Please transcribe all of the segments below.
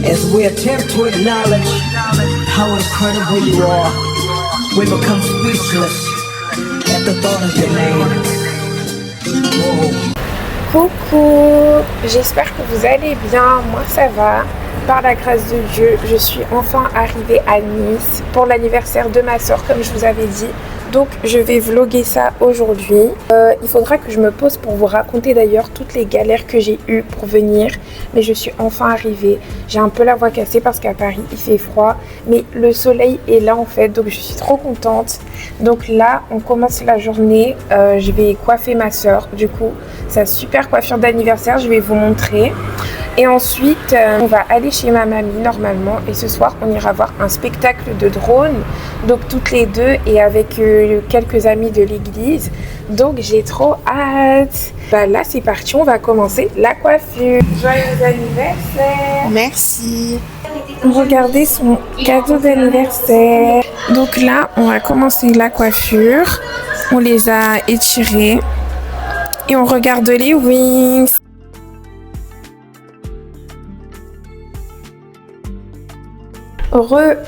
As we attempt to acknowledge how incredible you are, we become speechless at the thought of your name. Whoa. Coucou, j'espère que vous allez bien, moi ça va. Par la grâce de Dieu, je suis enfin arrivée à Nice pour l'anniversaire de ma soeur comme je vous avais dit. Donc je vais vlogger ça aujourd'hui. Il faudra que je me pose pour vous raconter d'ailleurs toutes les galères que j'ai eues pour venir. Mais je suis enfin arrivée. J'ai un peu la voix cassée parce qu'à Paris il fait froid. Mais le soleil est là en fait, donc je suis trop contente. Donc là on commence la journée. Je vais coiffer ma soeur. Du coup sa super coiffure d'anniversaire, je vais vous montrer. Et ensuite, on va aller chez ma mamie normalement. Et ce soir, on ira voir un spectacle de drone. Donc toutes les deux et avec quelques amis de l'église. Donc j'ai trop hâte. Bah là, c'est parti, on va commencer la coiffure. Joyeux anniversaire. Merci. Regardez son cadeau d'anniversaire. Donc là, on va commencer la coiffure. On les a étirés. Et on regarde les wings.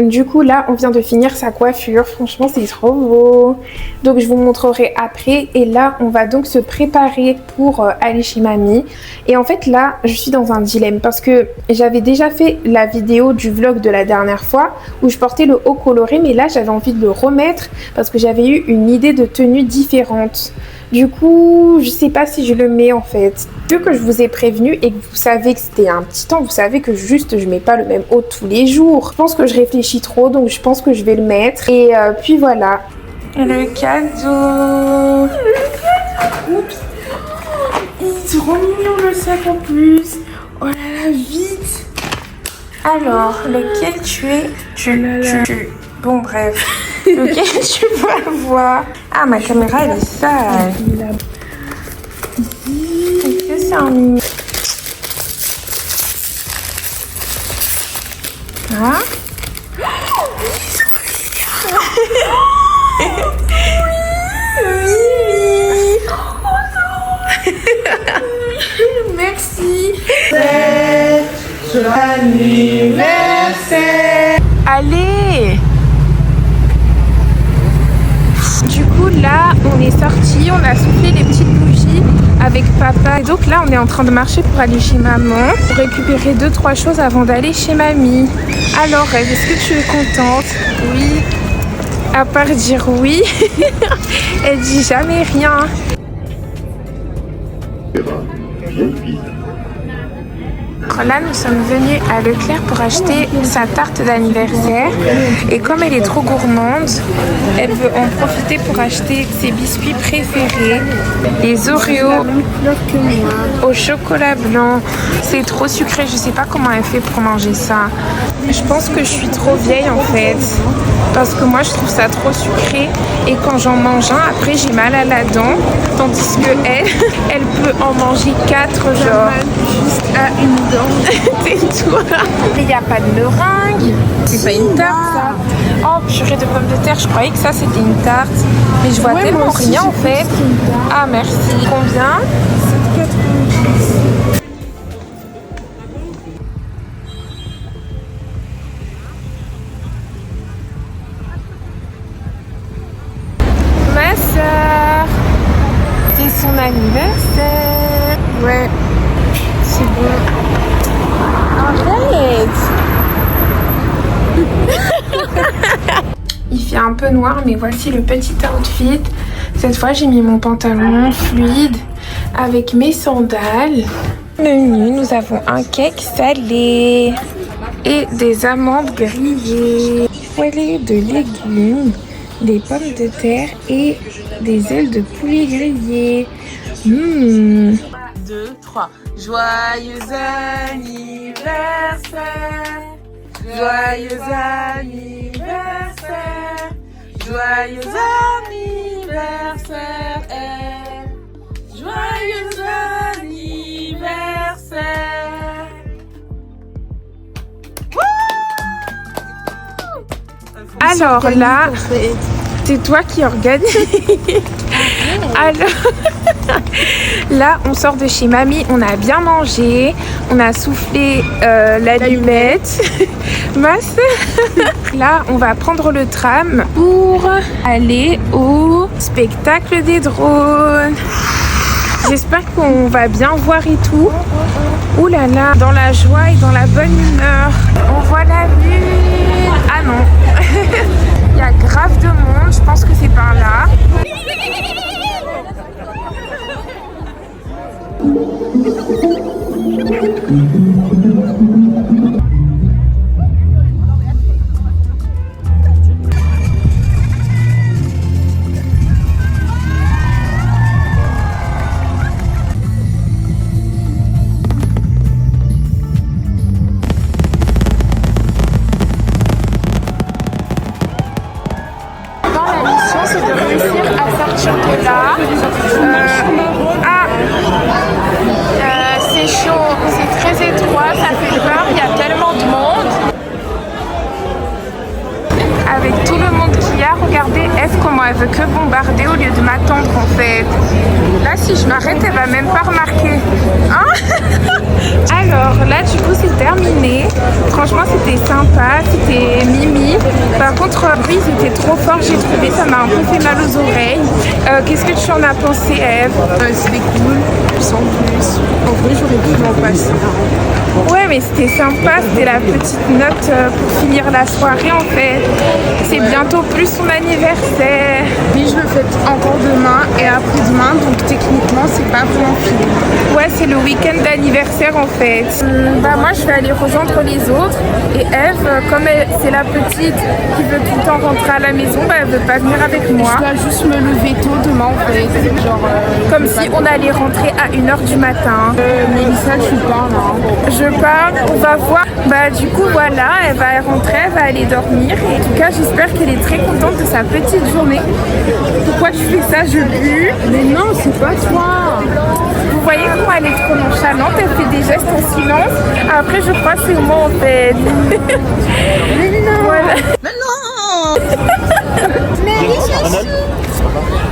Du coup là on vient de finir sa coiffure, franchement c'est trop beau. Donc je vous montrerai après. Et là on va donc se préparer pour aller chez mamie. Et en fait là je suis dans un dilemme parce que j'avais déjà fait la vidéo du vlog de la dernière fois où je portais le haut coloré, mais là j'avais envie de le remettre parce que j'avais eu une idée de tenue différente. Du coup, je sais pas si je le mets en fait. Vu que je vous ai prévenu et que vous savez que c'était un petit temps, vous savez que juste je mets pas le même haut tous les jours. Je pense que je réfléchis trop, donc je pense que je vais le mettre. Et puis voilà. Le cadeau. Oups. Il est trop mignon le sac en plus. Oh là là, vite. Alors, lequel tu es? Bon bref. Lequel tu vas voir? Ah, ma caméra elle est sale. Est-ce que c'est un mini? Ah. Oui. Merci. C'est l'anniversaire. Allez. Du coup là on est sorti, on a soufflé les petites bougies avec papa. Et donc là on est en train de marcher pour aller chez maman, pour récupérer 2-3 choses avant d'aller chez mamie. Alors Eve, est-ce que tu es contente? Oui. À part dire oui, elle dit jamais rien. Là nous sommes venus à Leclerc pour acheter sa tarte d'anniversaire et comme elle est trop gourmande, elle veut en profiter pour acheter ses biscuits préférés, les Oreos au chocolat blanc. C'est trop sucré, je sais pas comment elle fait pour manger ça. Je pense que je suis trop vieille en fait, parce que moi je trouve ça trop sucré et quand j'en mange un après j'ai mal à la dent, tandis que elle peut en manger 4 genre. Juste à une dent. Tais-toi. Mais il n'y a pas de meringue. C'est pas une tarte ça. Oh purée de pommes de terre, je croyais que ça c'était une tarte. Mais je vois tellement rien en fait. Ah merci. Combien? 7,90. Ma soeur, c'est son anniversaire. Ouais, c'est bon. Arrête. Il fait un peu noir, mais voici le petit outfit. Cette fois, j'ai mis mon pantalon fluide avec mes sandales. Menu, nous avons un cake salé et des amandes grillées, poêlées de légumes, des pommes de terre et des ailes de poulet grillées. 1, 2, 3. Joyeux anniversaire, joyeux anniversaire, joyeux anniversaire, joyeux anniversaire. Alors là, c'est toi qui organise. Alors, là, on sort de chez mamie, on a bien mangé, on a soufflé l'allumette. Masse. Là, on va prendre le tram pour aller au spectacle des drones. J'espère qu'on va bien voir et tout. Ouh là là, dans la joie et dans la bonne humeur. On voit la vue. Ah non. Il y a grave de monde, je pense que c'est par là. C'est chaud, c'est très étroit, ça fait peur, il y a tellement de monde. Avec tout le monde qu'il y a, regardez Eve comment elle veut que bombarder au lieu de m'attendre en fait. Là si je m'arrête, elle va même pas remarquer. Hein? Alors là du coup c'est terminé. Franchement c'était sympa, c'était mimi. Par contre lui ils étaient trop forts, j'ai trouvé, ça m'a un peu fait mal aux oreilles. Qu'est-ce que tu en as pensé Eve? C'était cool, sans plus. En vrai j'aurais pu m'en passer. Ouais mais c'était sympa, c'était la petite note pour finir la soirée en fait. C'est bientôt plus son anniversaire. Mais je le fête encore demain et après-demain, donc techniquement c'est pas vraiment fini. Ouais c'est le week-end d'anniversaire en fait. Bah moi je vais aller rejoindre les autres et Eve, comme c'est la petite qui veut tout le temps rentrer à la maison, bah elle veut pas venir avec moi. Je dois juste me lever tôt demain en fait. Genre, comme si on allait rentrer à 1h du matin. Mélissa tu parles hein. Je parle, on va voir. Bah du coup voilà, elle va rentrer, elle va aller dormir et en tout cas j'espère qu'elle est très contente de sa petite journée. Pourquoi tu fais ça, je pue? Mais non, c'est pas toi. Vous voyez comment elle est trop nonchalante, elle fait des gestes en silence. Après je crois que c'est moi en fait. Mais non. Voilà. Mais non.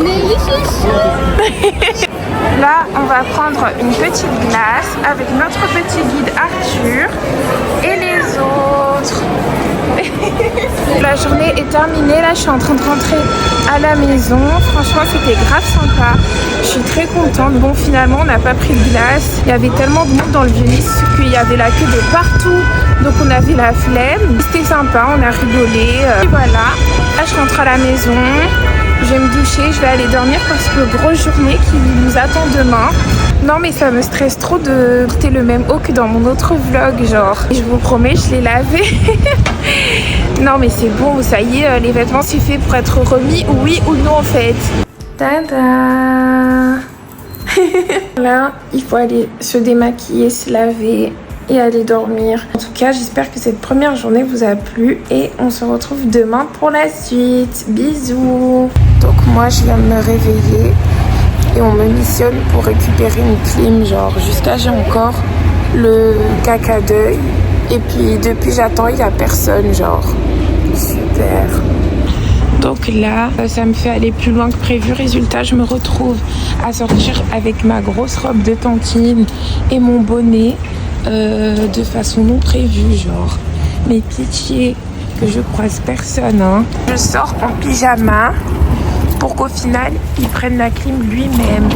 Nelly chouchou. Là, on va prendre une petite glace avec notre petit guide Arthur et les autres. La journée est terminée, là je suis en train de rentrer à la maison. Franchement c'était grave sympa, je suis très contente. Bon finalement on n'a pas pris de glace, il y avait tellement de monde dans le Vieux-Nice qu'il y avait la queue de partout, donc on avait la flemme. C'était sympa, on a rigolé, et voilà. Là je rentre à la maison, je vais me doucher, je vais aller dormir parce que grosse journée qui nous attend demain. Non mais ça me stresse trop de porter le même haut que dans mon autre vlog genre. Et je vous promets, je l'ai lavé. Non mais c'est bon, ça y est, les vêtements c'est fait pour être remis, oui ou non en fait. Tada. Là, il faut aller se démaquiller, se laver et aller dormir. En tout cas, j'espère que cette première journée vous a plu et on se retrouve demain pour la suite. Bisous. Donc moi, je viens de me réveiller et on me missionne pour récupérer une clim, genre jusqu'à j'ai encore le caca d'œil. Et puis depuis j'attends, il n'y a personne, genre super. Donc là, ça me fait aller plus loin que prévu. Résultat, je me retrouve à sortir avec ma grosse robe de tantine et mon bonnet de façon non prévue, genre. Mais pitié que je croise personne, hein. Je sors en pyjama pour qu'au final, il prenne la clim lui-même.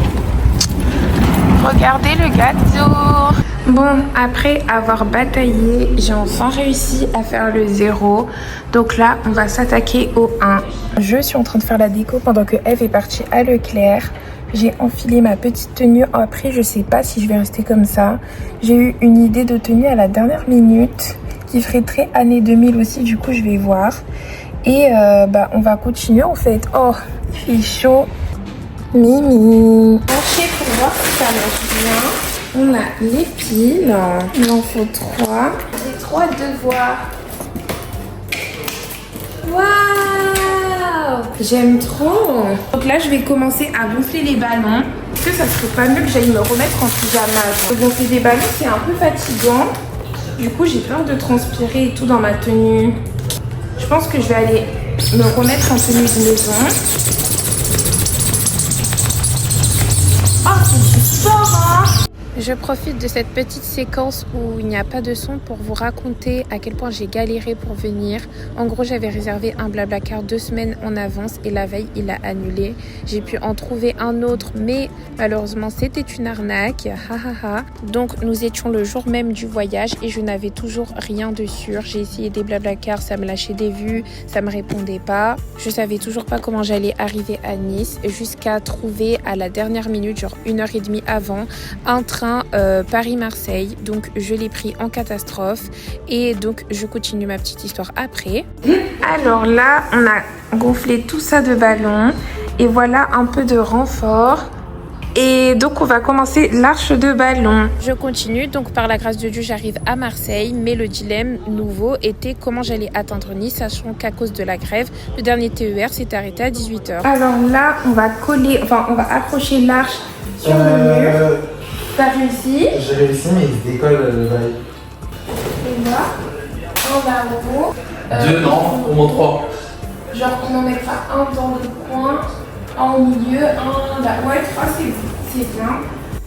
Regardez le gâteau. Bon, après avoir bataillé, j'ai enfin réussi à faire le 0. Donc là, on va s'attaquer au 1. Je suis en train de faire la déco pendant que Eve est partie à Leclerc. J'ai enfilé ma petite tenue. Après, je sais pas si je vais rester comme ça. J'ai eu une idée de tenue à la dernière minute qui ferait très années 2000 aussi. Du coup, je vais voir. Et on va continuer en fait. Oh, il fait chaud. Mimi. Pencher pour voir si ça marche bien. On a les piles. Il en faut 3. J'ai 3 devoirs. Waouh! J'aime trop. Donc là, je vais commencer à gonfler les ballons. Est-ce que ça serait pas mieux que j'aille me remettre en pyjama? Gonfler des ballons, c'est un peu fatigant. Du coup, j'ai peur de transpirer et tout dans ma tenue. Je pense que je vais aller me remettre en tenue de maison. c'est du sport, hein. Je profite de cette petite séquence où il n'y a pas de son pour vous raconter à quel point j'ai galéré pour venir. En gros, j'avais réservé un Blablacar 2 semaines en avance et la veille, il a annulé. J'ai pu en trouver un autre, mais malheureusement, c'était une arnaque. Donc, nous étions le jour même du voyage et je n'avais toujours rien de sûr. J'ai essayé des Blablacar, ça me lâchait des vues, ça me répondait pas. Je savais toujours pas comment j'allais arriver à Nice jusqu'à trouver à la dernière minute, genre 1h30 avant, un train Paris-Marseille. Donc je l'ai pris en catastrophe et donc je continue ma petite histoire après. Alors là, on a gonflé tout ça de ballons et voilà un peu de renfort. Et donc on va commencer l'arche de ballon. Je continue, donc par la grâce de Dieu j'arrive à Marseille, mais le dilemme nouveau était comment j'allais atteindre Nice, sachant qu'à cause de la grève, le dernier TER s'est arrêté à 18h. Alors là, on va accrocher l'arche sur le mur. T'as réussi? J'ai réussi, mais il se décolle le bail. Et là, en haut. 2, non, au moins 3. Genre, on en mettra un dans le coin, un au milieu, un là. Ouais, 3, c'est bien.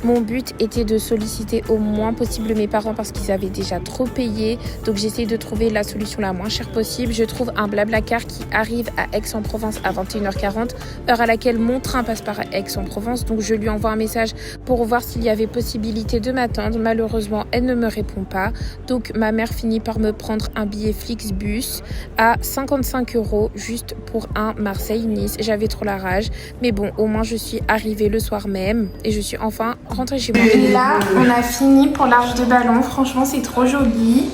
Mon but était de solliciter au moins possible mes parents parce qu'ils avaient déjà trop payé. Donc j'essaie de trouver la solution la moins chère possible. Je trouve un Blablacar qui arrive à Aix-en-Provence à 21h40, heure à laquelle mon train passe par Aix-en-Provence. Donc je lui envoie un message pour voir s'il y avait possibilité de m'attendre. Malheureusement, elle ne me répond pas. Donc ma mère finit par me prendre un billet Flixbus à 55 € juste pour un Marseille-Nice. J'avais trop la rage. Mais bon, au moins je suis arrivée le soir même et je suis enfin rentrée chez moi. Et là, on a fini pour l'arche de ballon. Franchement, c'est trop joli.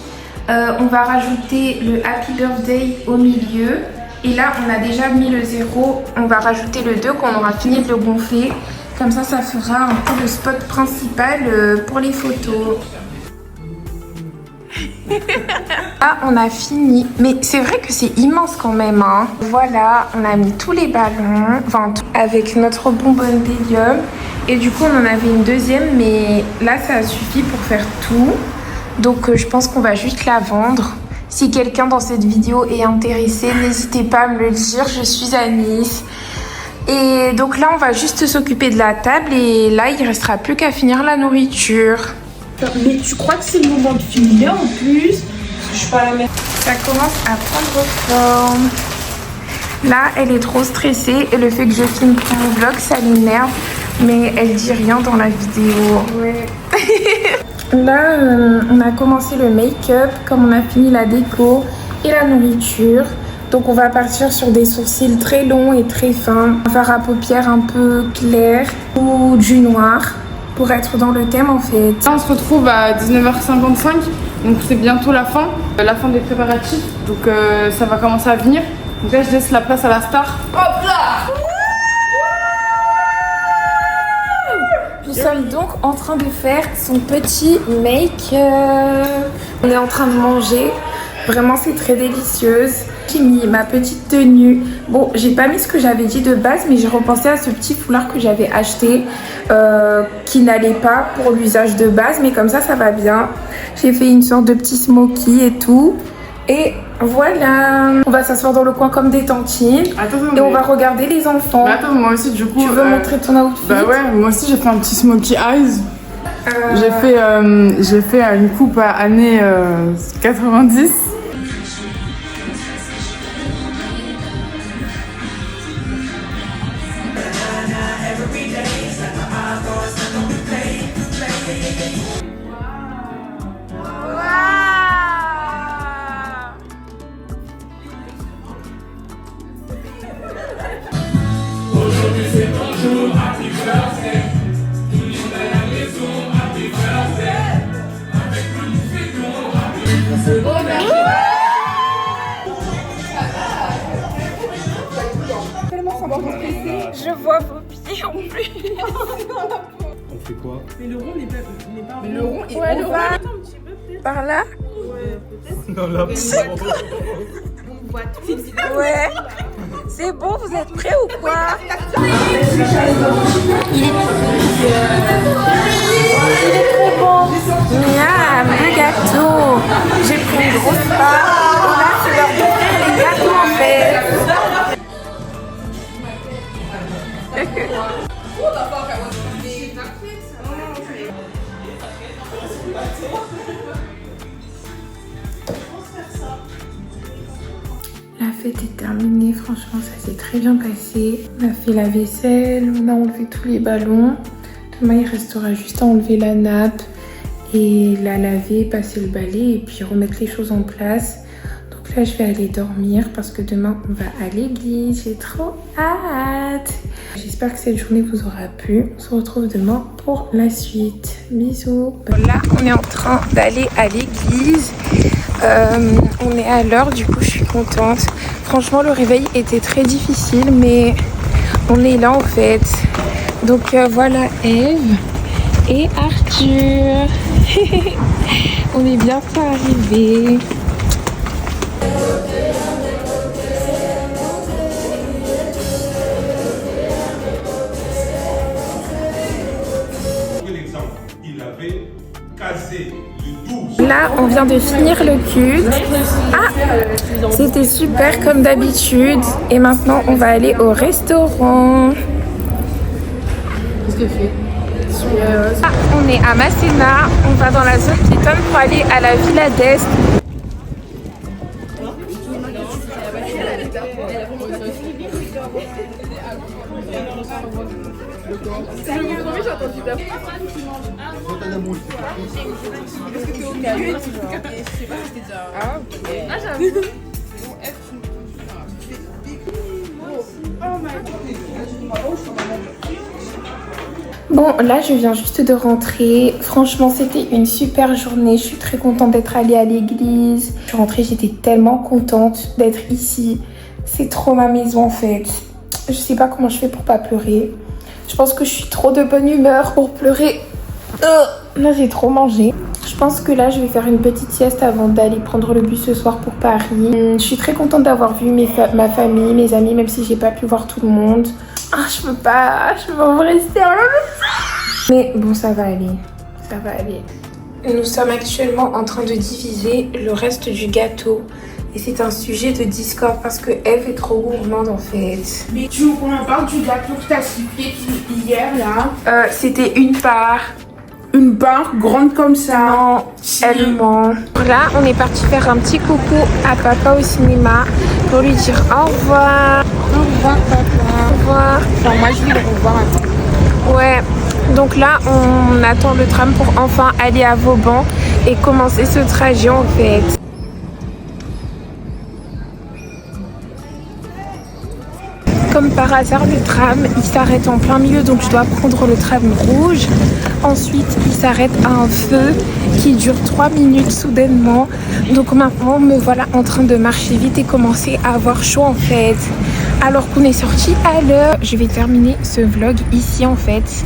On va rajouter le Happy Birthday au milieu. Et là, on a déjà mis le 0. On va rajouter le 2 quand on aura fini de le gonfler. Comme ça, ça fera un peu le spot principal pour les photos. Ah, on a fini. Mais c'est vrai que c'est immense quand même, hein. Voilà, on a mis tous les ballons, enfin avec notre bonbonne d'hélium. Et du coup, on en avait une deuxième, mais là, ça a suffi pour faire tout. Donc, je pense qu'on va juste la vendre. Si quelqu'un dans cette vidéo est intéressé, n'hésitez pas à me le dire. Je suis à Nice. Et donc là, on va juste s'occuper de la table. Et là, il ne restera plus qu'à finir la nourriture. Mais tu crois que c'est le moment de filmer en plus? Je suis pas la même. Ça commence à prendre forme. Là, elle est trop stressée et le fait que je filme pour mon vlog, ça l'énerve. Mais elle dit rien dans la vidéo. Ouais. Là, on a commencé le make-up, comme on a fini la déco et la nourriture. Donc on va partir sur des sourcils très longs et très fins. On va faire un paupières un peu clair ou du noir pour être dans le thème en fait. Là, on se retrouve à 19h55, donc c'est bientôt la fin des préparatifs. Donc ça va commencer à venir. Donc là, je laisse la place à la star. Hop là! Nous sommes donc en train de faire son petit make-up. On est en train de manger. Vraiment, c'est très délicieuse. J'ai mis ma petite tenue. Bon, j'ai pas mis ce que j'avais dit de base, mais j'ai repensé à ce petit foulard que j'avais acheté qui n'allait pas pour l'usage de base, mais comme ça va bien. J'ai fait une sorte de petit smoky et tout. Et voilà, on va s'asseoir dans le coin comme des tantines. Attends, et on va regarder les enfants. Mais attends, moi aussi, du coup. Tu veux montrer ton outfit? Bah ouais, moi aussi j'ai fait un petit smokey eyes. J'ai fait une coupe à années 90. Je vois vos pieds en plus. On fait quoi? Mais le rond n'est pas. Mais le rond est ouvert. Par là? Ouais, peut-être. Non, là, On voit tout. Ouais. C'est bon, vous êtes prêts ou quoi? Il est trop bon. Miam, le gâteau. J'ai pris une grosse part. Et là, c'est l'heure d'ouvrir les gâteaux en fait. fête est terminée, franchement ça s'est très bien passé. On a fait la vaisselle, on a enlevé tous les ballons. Demain il restera juste à enlever la nappe et la laver, passer le balai et puis remettre les choses en place. Donc là je vais aller dormir parce que demain on va à l'église, j'ai trop hâte. J'espère que cette journée vous aura plu. On se retrouve demain pour la suite. Bisous. Là on est en train d'aller à l'église. On est à l'heure, du coup je suis contente. Franchement le réveil était très difficile mais on est là en fait. Donc voilà Eve et Arthur. On est bientôt arrivés. Là, on vient de finir le culte. Ah, c'était super comme d'habitude. Et maintenant, on va aller au restaurant. Qu'est-ce que tu fais? Ah, on est à Masséna. On va dans la zone piétonne pour aller à la Villa d'Est. Bon, là je viens juste de rentrer. Franchement c'était une super journée. Je suis très contente d'être allée à l'église. Je suis rentrée, j'étais tellement contente d'être ici. C'est trop ma maison en fait. Je sais pas comment je fais pour pas pleurer. Je pense que je suis trop de bonne humeur pour pleurer. Là j'ai trop mangé. Je pense que là je vais faire une petite sieste avant d'aller prendre le bus ce soir pour Paris. Je suis très contente d'avoir vu ma famille, mes amis, même si j'ai pas pu voir tout le monde. Ah, je peux pas rester à la maison. Mais bon, ça va aller. Ça va aller. Nous sommes actuellement en train de diviser le reste du gâteau. Et c'est un sujet de discorde parce que Eve est trop gourmande en fait. Mais tu veux qu'on en parle du gâteau que t'as sifflé hier là? C'était une part. Une part grande comme ça? Non, elle ment. Là, on est parti faire un petit coucou à papa au cinéma pour lui dire au revoir. Au revoir papa. Au revoir. Non, moi je vais le revoir avant. Ouais, donc là on attend le tram pour enfin aller à Vauban et commencer ce trajet en fait. Comme par hasard le tram il s'arrête en plein milieu donc je dois prendre le tram rouge. Ensuite il s'arrête à un feu qui dure 3 minutes soudainement. Donc maintenant me voilà en train de marcher vite et commencer à avoir chaud en fait. Alors qu'on est sorti à l'heure. Je vais terminer ce vlog ici en fait.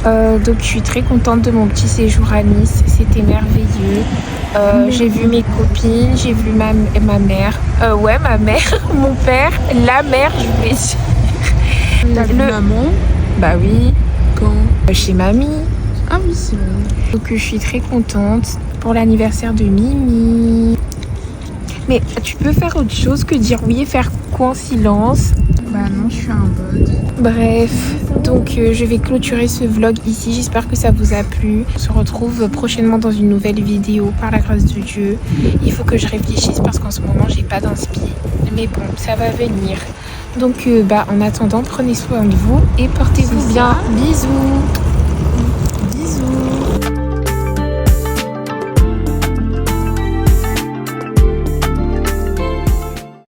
Donc je suis très contente de mon petit séjour à Nice. C'était merveilleux. J'ai vu mes copines, j'ai vu ma mère. Ouais ma mère, mon père, la mère je voulais dire. T'as vu maman? Bah oui. Quand? Chez mamie. Ah oui c'est vrai. Donc je suis très contente pour l'anniversaire de Mimi. Mais tu peux faire autre chose que dire oui et faire quoi en silence? Bah non, je suis un bot. Bref, donc je vais clôturer ce vlog ici. J'espère que ça vous a plu. On se retrouve prochainement dans une nouvelle vidéo par la grâce de Dieu. Il faut que je réfléchisse parce qu'en ce moment j'ai pas d'inspi. Mais bon, ça va venir. Donc en attendant, prenez soin de vous et portez-vous bien. Bisous.